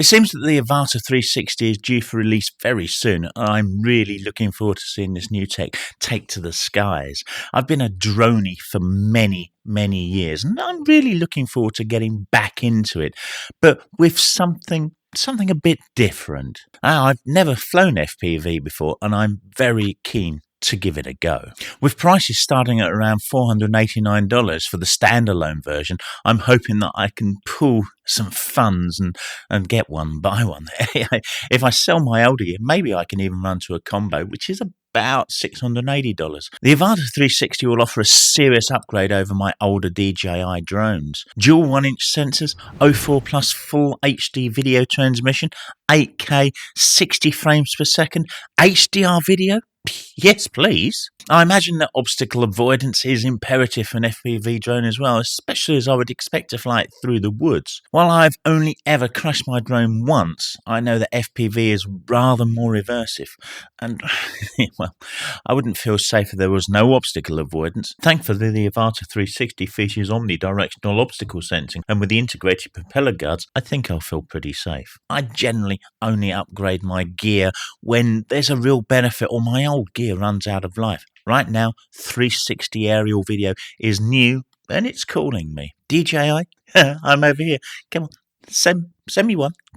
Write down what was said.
It seems that the Avata 360 is due for release very soon, and I'm really looking forward to seeing this new tech take to the skies. I've been a droney for many, many years, and I'm really looking forward to getting back into it, but with something a bit different. I've never flown FPV before, and I'm very keen to give it a go. With prices starting at around $489 for the standalone version, I'm hoping that I can pool some funds and get one, buy one. If I sell my older gear, maybe I can even run to a combo, which is about $680. The Avata 360 will offer a serious upgrade over my older DJI drones. Dual 1-inch sensors, 04 plus full HD video transmission, 8K 60 frames per second, HDR video. Yes, please. I imagine that obstacle avoidance is imperative for an FPV drone as well, especially as I would expect to fly it through the woods. While I've only ever crashed my drone once, I know that FPV is rather more reversive. And, well, I wouldn't feel safe if there was no obstacle avoidance. Thankfully, the Avata 360 features omnidirectional obstacle sensing, and with the integrated propeller guards, I think I'll feel pretty safe. I generally only upgrade my gear when there's a real benefit or my old gear runs out of life. Right now, 360 aerial video is new and it's calling me. DJI, I'm over here. Come on, send me one.